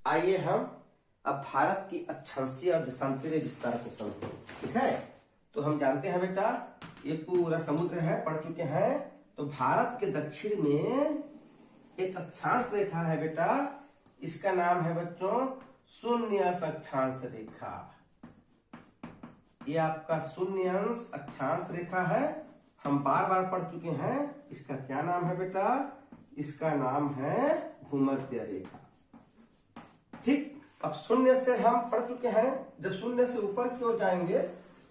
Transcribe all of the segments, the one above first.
आइए हम अब भारत की अक्षांशीय और देशांतरीय विस्तार को समझें। ठीक है, तो हम जानते हैं बेटा ये पूरा समुद्र है, पढ़ चुके हैं। तो भारत के दक्षिण में एक अक्षांश रेखा है बेटा, इसका नाम है बच्चों शून्य अक्षांश रेखा। ये आपका शून्य अंश अक्षांश रेखा है, हम बार बार पढ़ चुके हैं। इसका क्या नाम है बेटा? इसका नाम है भूमध्य रेखा। ठीक, अब शून्य से हम पढ़ चुके हैं, जब शून्य से ऊपर की ओर जाएंगे,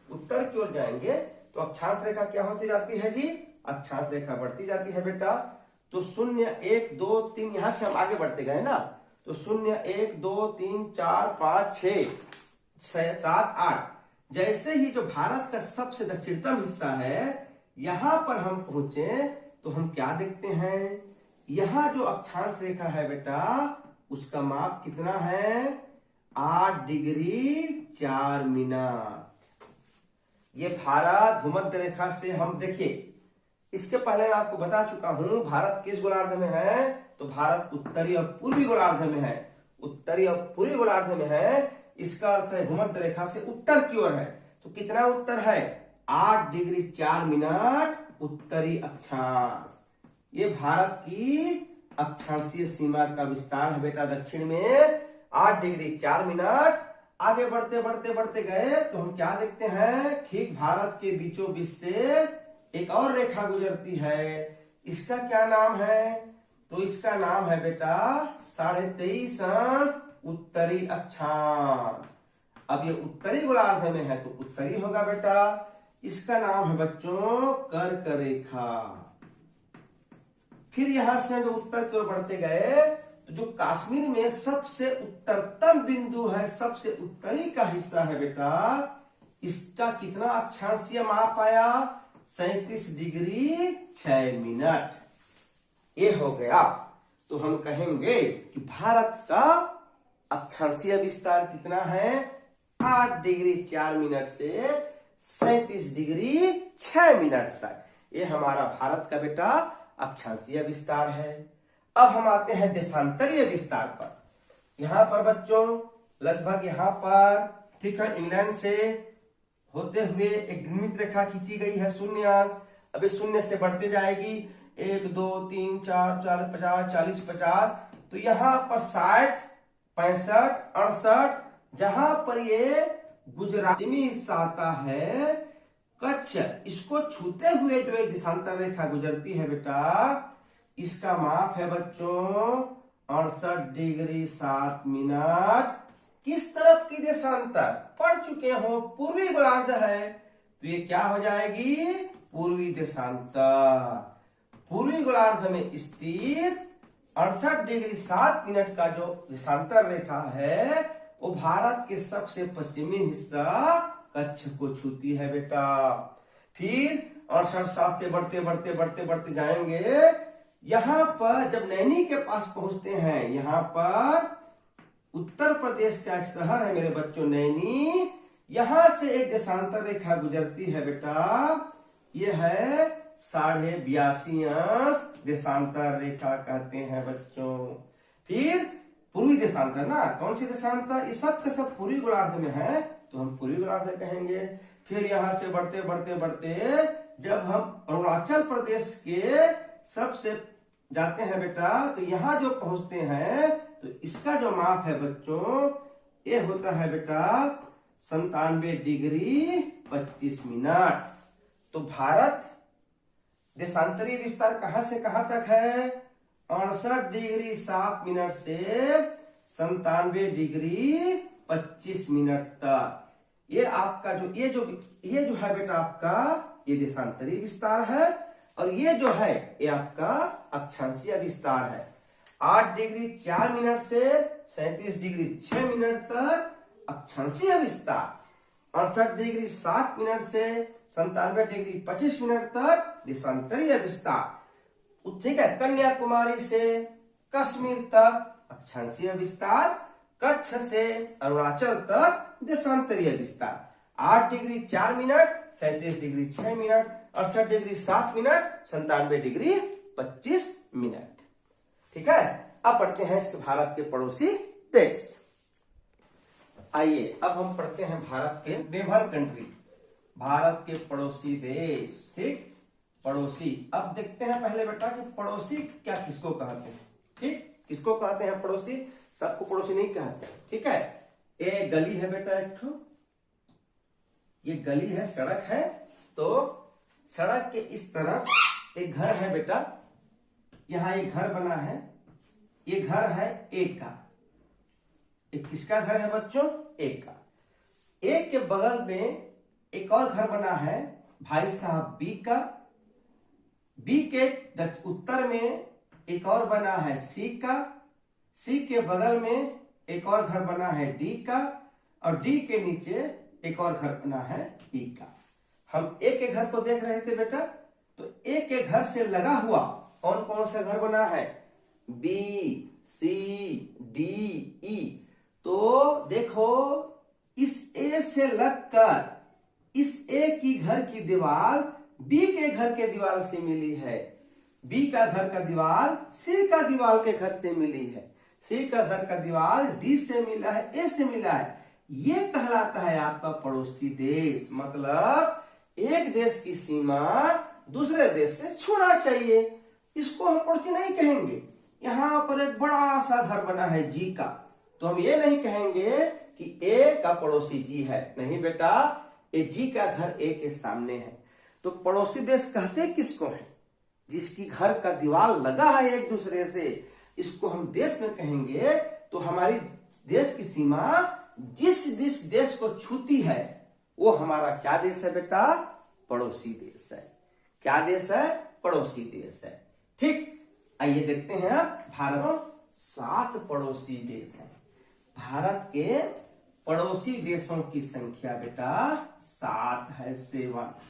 उत्तर की ओर जाएंगे, तो अक्षांश रेखा क्या होती जाती है जी? अक्षांश रेखा बढ़ती जाती है बेटा। तो 0 1 2 3 यहां से हम आगे बढ़ते गए ना, तो 0 1 2 3 4 5 6 7 8, जैसे ही जो भारत का सबसे दक्षिणतम हिस्सा है यहां पर हम पहुंचे तो हम क्या देखते हैं? यहां जो अक्षांश रेखा है बेटा उसका माप कितना है? 8 डिग्री 4 मिनट। ये भारत भूमध्य रेखा से हम देखिए, इसके पहले मैं आपको बता चुका हूं भारत किस गोलार्ध में है। तो भारत उत्तरी और पूर्वी गोलार्ध में है। उत्तरी और पूर्वी गोलार्ध में है, इसका अर्थ है भूमध्य रेखा से उत्तर की ओर है। तो कितना उत्तर है? 8 डिग्री 4 मिनट उत्तरी अक्षांश। ये भारत की अक्षांशीय सीमा का विस्तार है बेटा। दक्षिण में 8 डिग्री 4 मिनट। आगे बढ़ते बढ़ते बढ़ते गए तो हम क्या देखते हैं? ठीक भारत के बीचों बीच से एक और रेखा गुजरती है, इसका क्या नाम है? तो इसका नाम है बेटा 23.5 अंश उत्तरी अक्षांश। अब ये उत्तरी गोलार्ध में है तो उत्तरी होगा बेटा। इसका नाम है बच्चों कर्क रेखा। फिर यहां से हम उत्तर की ओर बढ़ते गए तो जो कश्मीर में सबसे उत्तरतम बिंदु है, सबसे उत्तरी का हिस्सा है बेटा, इसका कितना अक्षांशीय माप आया? 37 डिग्री 6 मिनट। ये हो गया। तो हम कहेंगे कि भारत का अक्षांशीय विस्तार कितना है? 8 डिग्री 4 मिनट से 37 डिग्री 6 मिनट तक। ये हमारा भारत का बेटा अक्षांशीय विस्तार है। अब हम आते हैं देशांतरीय विस्तार पर। यहां पर बच्चों लगभग यहां पर ठीक है, इंग्लैंड से होते हुए एक घूर्णित रेखा खींची गई है शून्य अंश। अब इस शून्य से बढ़ते जाएगी 1 2 3 4 4 50 40 50। तो यहां पर 60 65 68, जहां पर ये गुजराती में हिस्सा आता है कच्छ, इसको छूते हुए जो एक देशांतर रेखा गुजरती है बेटा, इसका माप है बच्चों 68 डिग्री 7 मिनट। किस तरफ की देशांतर? पढ़ चुके हो, पूर्वी गोलार्ध है, तो ये क्या हो जाएगी? पूर्वी देशांतर। पूर्वी गोलार्ध में स्थित 68 डिग्री 7 मिनट का जो देशांतर रेखा है वो भारत के सबसे पश्चिमी हिस्सा कच्छ को छूती है बेटा। फिर 68 7 से बढ़ते बढ़ते बढ़ते बढ़ते जाएंगे, यहां पर जब नैनी के पास पहुंचते हैं, यहां पर उत्तर प्रदेश का एक शहर है मेरे बच्चों नैनी, यहां से एक देशांतर रेखा गुजरती है बेटा, यह है 82.5 अंश देशांतर रेखा कहते हैं बच्चों। फिर पूर्वी देशांतर ना, कौन सी देशांतर? ये सब के सब पूर्वी गोलार्ध में है, तो हम पूर्वी गोलार्ध कहेंगे। फिर यहां से बढ़ते बढ़ते बढ़ते जब हम अरुणाचल प्रदेश के सबसे जाते हैं बेटा, तो यहां जो पहुंचते हैं तो इसका जो माप है बच्चों ये होता है बेटा 97 डिग्री 25 मिनट। तो भारत देशांतरीय विस्तार कहां से कहां तक है? 68 डिग्री 7 मिनट से 97 डिग्री 25 मिनट तक। ये आपका ये जो है बेटा आपका ये देशांतरीय विस्तार है, और ये जो है ये आपका अक्षांशीय विस्तार है। 8 डिग्री 4 मिनट से 37 डिग्री 6 मिनट तक अक्षांशीय विस्तार, 68 डिग्री 7 मिनट से 97 डिग्री 25 मिनट तक देशांतरीय विस्तार। ठीक है, कन्याकुमारी से कश्मीर तक अक्षांशीय विस्तार, कच्छ से अरुणाचल तक देशांतरीय विस्तार। 8 degree 4 minute 37 degree 6 minute, 68 degree 7 minute 97 degree 25 minute. ठीक है, अब बढ़ते हैं इसके भारत के पड़ोसी देश। आइए अब हम पढ़ते हैं भारत के नेबर कंट्री, भारत के पड़ोसी देश। ठीक, पड़ोसी। अब देखते हैं पहले बेटा कि पड़ोसी क्या किसको कहते हैं। ठीक, किसको कहते हैं पड़ोसी? सबको पड़ोसी नहीं कहते। ठीक है, ये गली है बेटा एक ठो, ये गली है, सड़क है, तो सड़क के इस तरफ एक घर है बेटा, यहां एक घर बना है, ये घर है एक का। एक किसका घर है बच्चों? एक का। एक के बगल में एक और घर बना है भाई साहब बी का। बी के उत्तर में एक और बना है सी का। सी के बगल में एक और घर बना है डी का, और डी के नीचे एक और घर बना है ई का। हम एक के घर को देख रहे थे बेटा, तो एक के घर से लगा हुआ कौन कौन सा घर बना है? बी, सी, डी, ई। तो देखो, इस ए से लगकर इस ए की घर की दीवार बी के घर के दीवार से मिली है, बी का घर का दीवार सी का दीवार के घर से मिली है, सी का घर का दीवार डी से मिला है, ए से मिला है। ये कहलाता है आपका पड़ोसी देश। मतलब एक देश की सीमा दूसरे देश से छूना चाहिए, इसको हम पड़ोसी नहीं कहेंगे। यहां पर एक बड़ा सा घर बना है जी का, तो हम ये नहीं कहेंगे कि ए का पड़ोसी जी है, नहीं बेटा, ए जी का घर ए के सामने है। तो पड़ोसी देश कहते किसको है? जिसकी घर का दीवार लगा है एक दूसरे से, इसको हम देश में कहेंगे। तो हमारी देश की सीमा जिस देश को छूती है वो हमारा क्या देश है बेटा? पड़ोसी देश है। क्या देश है? पड़ोसी देश है। ठीक, आइए देखते हैं अब भारत में 7 पड़ोसी देश हैं। भारत के पड़ोसी देशों की संख्या बेटा 7 है, 7।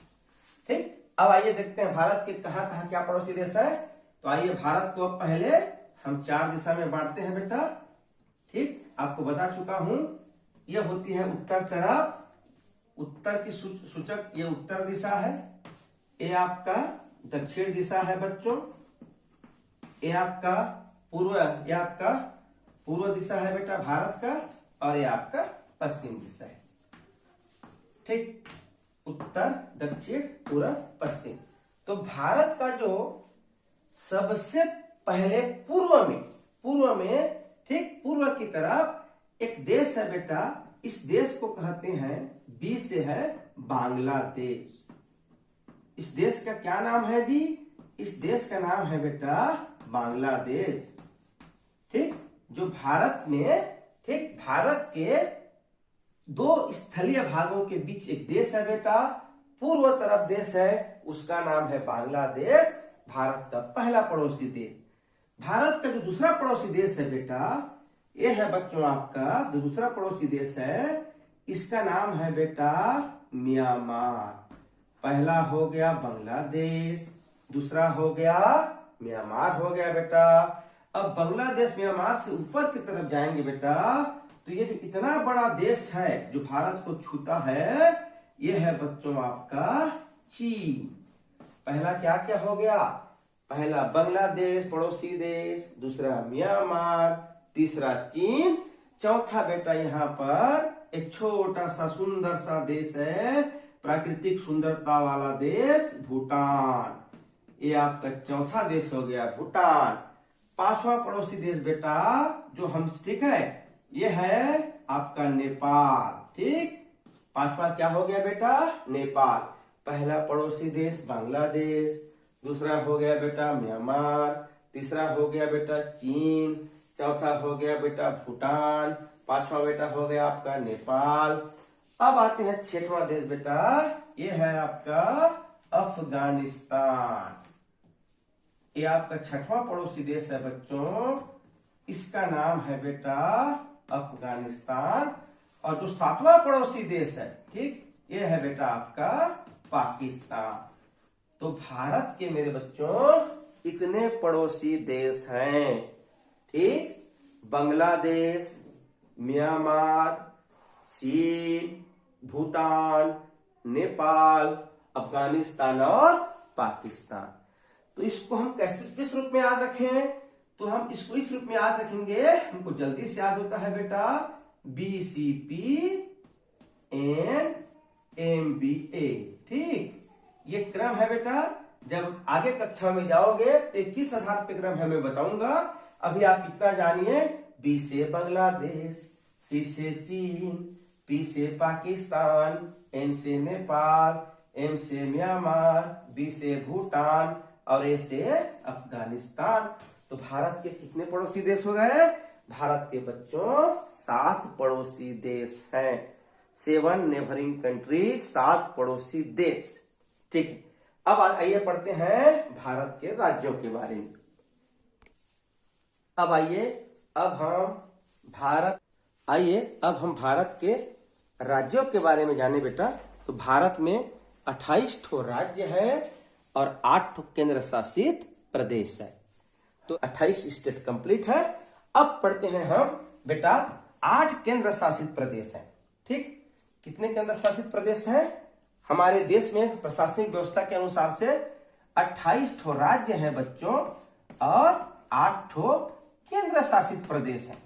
ठीक, अब आइए देखते हैं भारत के कहां कहां क्या पड़ोसी देश है। तो आइए भारत को पहले हम 4 दिशा में बांटते हैं बेटा। ठीक, आपको बता चुका हूं, यह होती है उत्तर तरफ, उत्तर की सूचक ये उत्तर दिशा है, ये आपका दक्षिण दिशा है बच्चों, ये आपका पूर्व दिशा है बेटा भारत का, और ये आपका पश्चिम दिशा है। ठीक, उत्तर, दक्षिण, पूर्व, पश्चिम। तो भारत का जो सबसे पहले पूर्व में ठीक पूर्व की तरफ एक देश है बेटा, इस देश को कहते हैं, बी से है बांग्लादेश। इस देश का क्या नाम है जी? इस देश का नाम है बेटा बांग्लादेश। ठीक, जो भारत में, ठीक, भारत के 2 स्थलीय भागों के बीच एक देश है बेटा, पूर्व तरफ देश है, उसका नाम है बांग्लादेश, भारत का पहला पड़ोसी देश। भारत का जो दूसरा पड़ोसी देश है बेटा, ये है बच्चों आपका जो दूसरा पड़ोसी देश है, इसका नाम है बेटा म्यांमार। पहला हो गया बांग्लादेश, दूसरा हो गया म्यांमार हो गया बेटा। अब बांग्लादेश म्यांमार से ऊपर की तरफ जाएंगे बेटा, तो ये जो इतना बड़ा देश है जो भारत को छूता है, ये है बच्चों आपका चीन। पहला क्या क्या हो गया? पहला बांग्लादेश पड़ोसी देश, दूसरा म्यांमार, तीसरा चीन, चौथा बेटा यहाँ पर एक छोटा सा सुंदर सा देश है, प्राकृतिक सुंदरता वाला देश भूटान। ये आपका चौथा देश हो गया भूटान। 5वां पड़ोसी देश बेटा जो हम, ठीक है, ये है आपका नेपाल। ठीक, 5वां क्या हो गया बेटा? नेपाल। पहला पड़ोसी देश बांग्लादेश, दूसरा हो गया बेटा म्यांमार, तीसरा हो गया बेटा चीन, चौथा हो गया बेटा भूटान, 5वां बेटा हो गया आपका नेपाल। अब आते हैं 6वां देश बेटा, ये है आपका अफगानिस्तान। ये आपका 6वां पड़ोसी देश है बच्चों, इसका नाम है बेटा अफगानिस्तान। और जो 7वां पड़ोसी देश है, ठीक, ये है बेटा आपका पाकिस्तान। तो भारत के मेरे बच्चों इतने पड़ोसी देश हैं। ठीक, बांग्लादेश, म्यांमार, चीन, भूटान, नेपाल, अफगानिस्तान और पाकिस्तान। तो इसको हम कैसे, किस रूप में याद रखें? तो हम इसको इस रूप में याद रखेंगे, हमको जल्दी से याद होता है बेटा, BCP एंड MBA। ठीक, ये क्रम है बेटा। जब आगे कक्षा में जाओगे तो किस आधार पे क्रम है मैं बताऊंगा। अभी आप इतना जानिए, B से बांग्लादेश, C से चीन, P से पाकिस्तान, M से नेपाल, M से म्यांमार, B से भूटान और A से अफगानिस्तान। तो भारत के कितने पड़ोसी देश हो गए? भारत के बच्चों 7 पड़ोसी देश हैं। 7 नेबरिंग कंट्री, 7 पड़ोसी देश। ठीक है, अब आइए पढ़ते हैं भारत के राज्यों के बारे में। अब हम भारत के राज्यों के बारे में जाने बेटा। तो भारत में 28 ठो राज्य है और 8 ठो केंद्र शासित प्रदेश है। तो 28 स्टेट कंप्लीट है। अब पढ़ते हैं हम बेटा 8 केंद्र शासित प्रदेश हैं। ठीक, कितने केंद्र शासित प्रदेश हैं? हमारे देश में प्रशासनिक व्यवस्था के अनुसार से 28 ठो राज्य हैं बच्चों और 8 ठो केंद्र शासित प्रदेश हैं।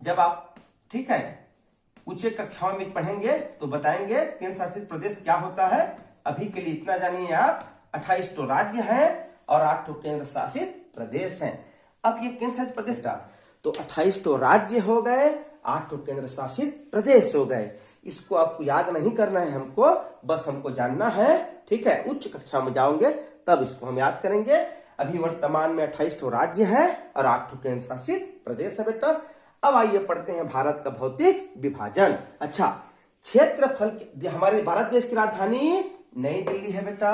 जब आप ठीक है उच्च कक्षाओं में पढ़ेंगे तो बताएंगे केंद्र शासित प्रदेश क्या होता है। अभी के लिए इतना जानिए आप, 28 ठो राज्य हैं और 8 ठो केंद्र शासित प्रदेश हैं। अब ये केंद्र शासित प्रदेश का तो 28 ठो राज्य हो गए, 8 ठो केंद्र शासित प्रदेश हो गए। इसको आपको याद नहीं करना है हमको, बस हमको जानना है। ठीक है, उच्च कक्षा में जाओगे तब इसको हम याद करेंगे। अभी वर्तमान में 28 ठो राज्य है और 8 ठो केंद्र शासित प्रदेश है बेटा। अब आइए पढ़ते हैं भारत का भौतिक विभाजन। अच्छा, क्षेत्रफल हमारे भारत देश की राजधानी नई दिल्ली है बेटा।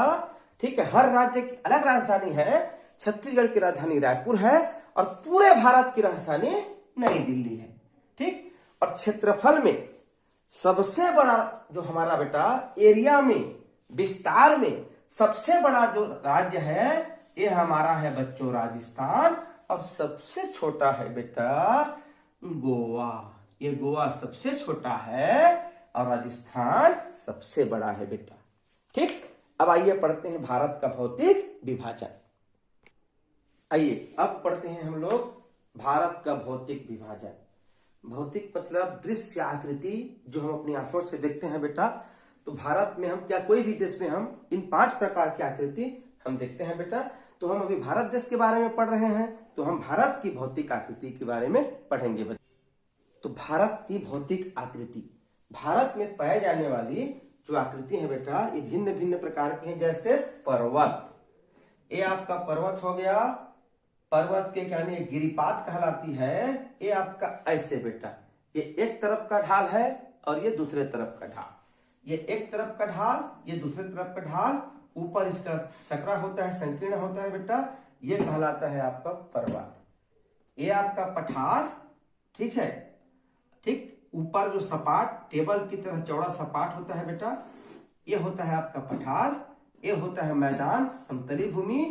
ठीक है, हर राज्य की अलग राजधानी है। छत्तीसगढ़ की राजधानी रायपुर है और पूरे भारत की राजधानी नई दिल्ली है। ठीक, और क्षेत्रफल में सबसे बड़ा जो हमारा बेटा एरिया में, विस्तार में सबसे बड़ा जो राज्य है ये हमारा है बच्चों राजस्थान। और सबसे छोटा है बेटा गोवा। ये गोवा सबसे छोटा है और राजस्थान सबसे बड़ा है बेटा। ठीक, अब आइए पढ़ते हैं भारत का भौतिक विभाजन। आइए अब पढ़ते हैं हम लोग भारत का भौतिक विभाजन। भौतिक मतलब दृश्य आकृति जो हम अपनी आंखों से देखते हैं बेटा। तो भारत में हम क्या, कोई भी देश में हम इन 5 प्रकार की आकृति हम देखते हैं बेटा। तो हम अभी भारत देश के बारे में पढ़ रहे हैं तो हम भारत की भौतिक आकृति के बारे में पढ़ेंगे बेटा। तो भारत की भौतिक आकृति, भारत में पाए जाने वाली जो आकृति है बेटा ये भिन्न भिन्न प्रकार की है। जैसे पर्वत, ये आपका पर्वत हो गया। पर्वत के कहने गिरिपात कहलाती है। ये आपका ऐसे बेटा, ये एक तरफ का ढाल है और ये दूसरे तरफ का ढाल। ये एक तरफ का ढाल, ये दूसरे तरफ का ढाल, ऊपर इसका सकरा होता है, संकीर्ण होता है बेटा। ये कहलाता है आपका पर्वत। ये आपका पठार। ठीक है, ठीक, ऊपर जो सपाट टेबल की तरह चौड़ा सपाट होता है बेटा, ये होता है आपका पठार। ये होता है मैदान, समतली भूमि।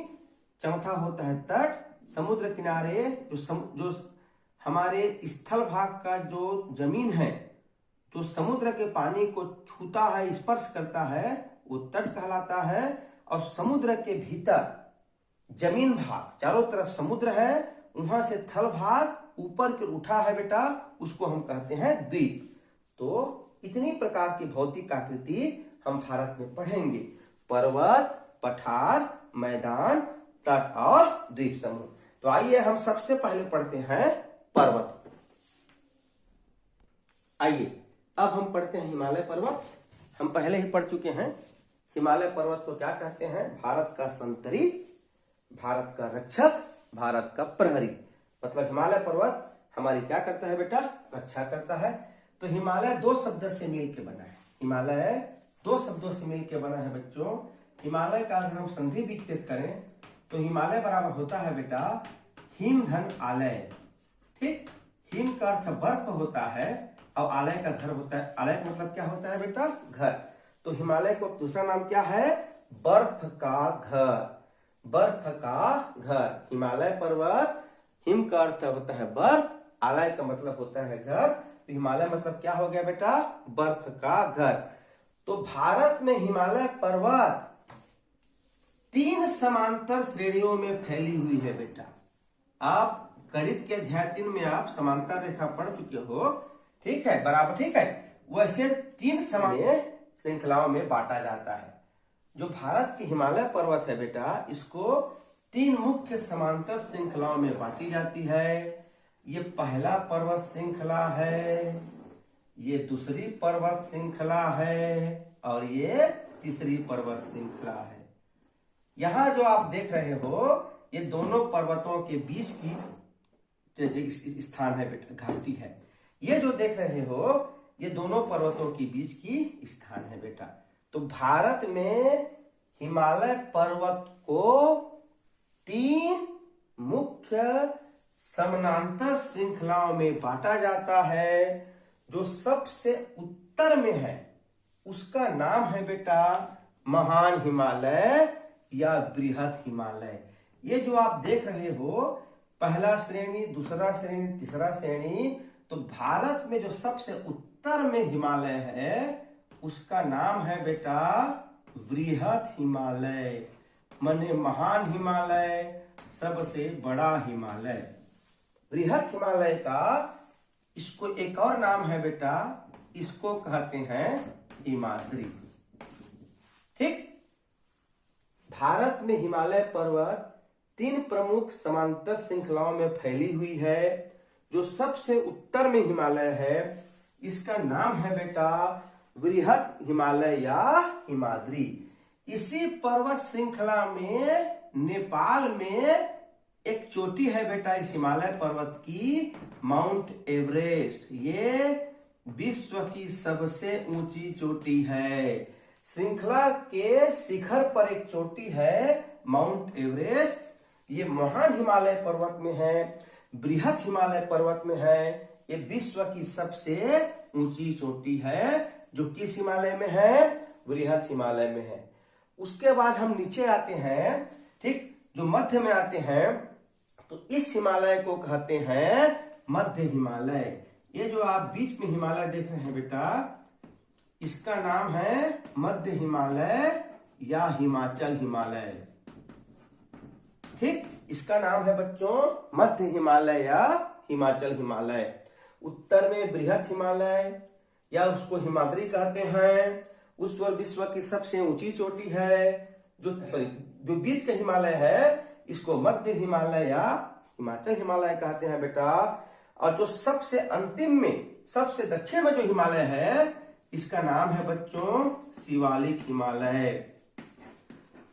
चौथा होता है तट, समुद्र किनारे जो हमारे स्थल भाग का जो जमीन है, जो समुद्र के पानी को छूता है, स्पर्श करता है, वो तट कहलाता है। और समुद्र के भीतर जमीन भाग, चारों तरफ समुद्र है, वहां से थल भाग ऊपर की उठा है बेटा, उसको हम कहते हैं द्वीप। तो इतनी प्रकार की भौतिक आकृति हम भारत में पढ़ेंगे। पर्वत, पठार, मैदान, तट और द्वीप समूह। तो आइए हम सबसे पहले पढ़ते हैं पर्वत। आइए अब हम पढ़ते हैं हिमालय पर्वत। हम पहले ही पढ़ चुके हैं। हिमालय पर्वत को क्या कहते हैं? भारत का संतरी, भारत का रक्षक, भारत का प्रहरी। मतलब हिमालय पर्वत हमारी क्या करता है बेटा? रक्षा करता है। तो हिमालय 2 शब्द से मिलकर बना है। हिमालय 2 शब्दों से मिलकर बना है बच्चों। हिमालय का अगर हम संधि विकसित करें तो हिमालय बराबर होता है बेटा हिम धन आलय। ठीक, हिम का अर्थ बर्फ होता है और आलय का घर होता है। आलय का मतलब क्या होता है बेटा? घर। तो हिमालय को दूसरा नाम क्या है? बर्फ का घर। बर्फ का घर हिमालय पर्वत। हिम का अर्थ होता है बर्फ, आलय का मतलब होता है घर। तो हिमालय मतलब क्या हो गया बेटा? बर्फ का घर। तो भारत में हिमालय पर्वत 3 समांतर श्रेणियों में फैली हुई है बेटा। आप गणित के अध्याय 3 में आप समांतर रेखा पढ़ चुके हो, ठीक है, बराबर, ठीक है। वैसे 3 समान श्रृंखलाओं में बांटा जाता है। जो भारत के हिमालय पर्वत है बेटा, इसको 3 मुख्य समांतर श्रृंखलाओं में बांटी जाती है। ये पहला पर्वत श्रृंखला है, ये दूसरी पर्वत श्रृंखला है, और ये तीसरी पर्वत श्रृंखला है। यहाँ जो आप देख रहे हो, ये दोनों पर्वतों के बीच की स्थान है बेटा, घाटी है। ये जो देख रहे हो, ये दोनों पर्वतों के बीच की स्थान है बेटा। तो भारत में हिमालय पर्वत को 3 मुख्य समानांतर श्रृंखलाओं में बांटा जाता है। जो सबसे उत्तर में है उसका नाम है बेटा महान हिमालय या बृहद हिमालय। ये जो आप देख रहे हो, पहला श्रेणी, दूसरा श्रेणी, तीसरा श्रेणी, तो भारत में जो सबसे उत्तर में हिमालय है उसका नाम है बेटा बृहद हिमालय, माने महान हिमालय, सबसे बड़ा हिमालय। बृहद हिमालय का इसको एक और नाम है बेटा, इसको कहते हैं हिमाद्री। ठीक, भारत में हिमालय पर्वत 3 प्रमुख समांतर श्रृंखलाओं में फैली हुई है। जो सबसे उत्तर में हिमालय है इसका नाम है बेटा बृहद हिमालय या हिमाद्री। इसी पर्वत श्रृंखला में नेपाल में एक चोटी है बेटा इस हिमालय पर्वत की, माउंट एवरेस्ट। ये विश्व की सबसे ऊंची चोटी है। श्रृंखला के शिखर पर एक चोटी है माउंट एवरेस्ट। ये महान हिमालय पर्वत में है, बृहद हिमालय पर्वत में है। ये विश्व की सबसे ऊंची चोटी है, जो किस हिमालय में है? बृहद हिमालय में है। उसके बाद हम नीचे आते हैं, ठीक, जो मध्य में आते हैं, तो इस हिमालय को कहते हैं मध्य हिमालय। ये जो आप बीच में हिमालय देख रहे हैं बेटा, इसका नाम है मध्य हिमालय या हिमाचल हिमालय। ठीक, इसका नाम है बच्चों मध्य हिमालय या हिमाचल हिमालय। उत्तर में बृहद हिमालय या उसको हिमाद्री कहते हैं, उस विश्व की सबसे ऊंची चोटी है। जो बीच का हिमालय है इसको मध्य हिमालय या हिमाचल हिमालय कहते हैं बेटा। और जो सबसे अंतिम में, सबसे दक्षिण में जो हिमालय है, इसका नाम है बच्चों शिवालिक हिमालय।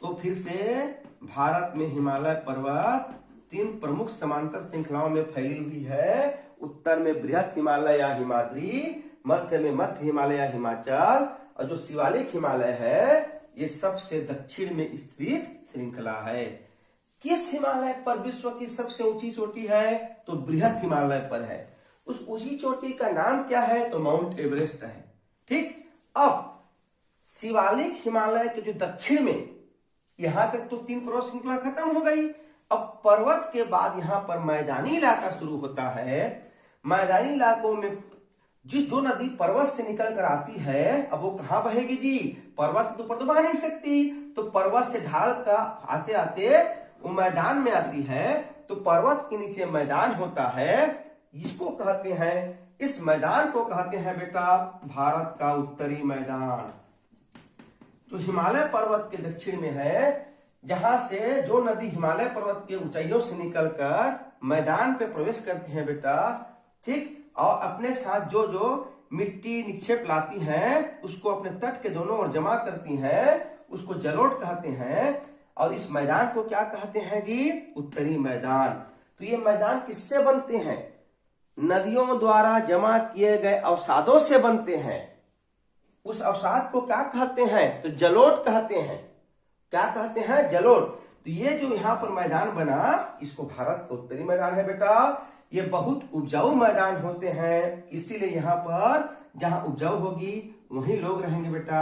तो फिर से भारत में हिमालय पर्वत 3 प्रमुख समांतर श्रृंखलाओं में फैली हुई है। उत्तर में बृहद हिमालय या हिमाद्री, मध्य में मध्य हिमालय या हिमाचल, और जो शिवालिक हिमालय है ये सबसे दक्षिण में स्थित श्रृंखला है। किस हिमालय पर विश्व की सबसे ऊंची चोटी है? तो बृहद हिमालय पर है। उस ऊंची चोटी का नाम क्या है? तो माउंट एवरेस्ट है। ठीक, अब शिवालिक हिमालय के जो दक्षिण में, यहां तक तो 3 पर्वत श्रृंखला खत्म हो गई। अब पर्वत के बाद यहाँ पर मैदानी इलाका शुरू होता है। मैदानी इलाकों में जो नदी पर्वत से निकल कर आती है, अब वो कहाँ बहेगी जी? पर्वत के ऊपर तो बह नहीं सकती, तो पर्वत से ढाल का आते आते वो मैदान में आती है। तो पर्वत के नीचे मैदान होता है, इसको कहते हैं, इस मैदान को कहते हैं बेटा भारत का उत्तरी मैदान। जो हिमालय पर्वत के दक्षिण में है, जहां से जो नदी हिमालय पर्वत के ऊंचाइयों से निकलकर मैदान पे प्रवेश करती है बेटा, ठीक, और अपने साथ जो जो मिट्टी निक्षेप लाती हैं उसको अपने तट के दोनों ओर जमा करती हैं, उसको जलोढ़ कहते हैं। और इस मैदान को क्या कहते हैं जी? उत्तरी मैदान। तो ये मैदान किससे बनते हैं? नदियों द्वारा जमा किए गए अवसादों से बनते हैं। उस अवसाद को क्या कहते हैं? तो जलोढ़ कहते हैं। क्या कहते हैं? जलोढ़। तो ये जो यहाँ पर मैदान बना, इसको भारत का उत्तरी मैदान है बेटा। ये बहुत उपजाऊ मैदान होते हैं, इसीलिए यहाँ पर जहाँ उपजाऊ होगी वहीं लोग रहेंगे बेटा।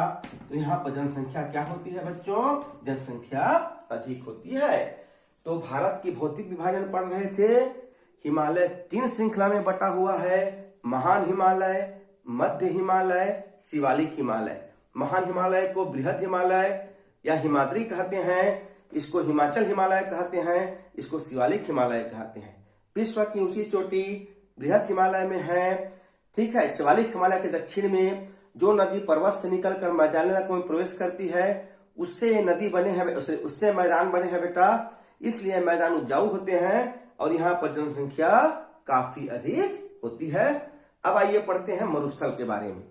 तो यहाँ पर जनसंख्या क्या होती है बच्चों? जनसंख्या अधिक होती है। तो भारत की भौतिक विभाजन पढ़ रहे थे। हिमालय 3 श्रृंखला में बटा हुआ है, महान हिमालय, मध्य हिमालय, शिवालिक हिमालय। महान हिमालय को बृहद हिमालय या हिमाद्री कहते हैं, इसको हिमाचल हिमालय कहते हैं, इसको शिवालिक हिमालय कहते हैं। विश्व की ऊंची चोटी बृहद हिमालय में है। ठीक है, शिवालिक हिमालय के दक्षिण में जो नदी पर्वत से निकलकर मैदानी इलाकों में प्रवेश करती है उससे ये नदी बने हैं, उससे मैदान बने हैं बेटा, इसलिए मैदान उपजाऊ होते हैं और यहाँ पर जनसंख्या काफी अधिक होती है। अब आइए पढ़ते हैं मरुस्थल के बारे में।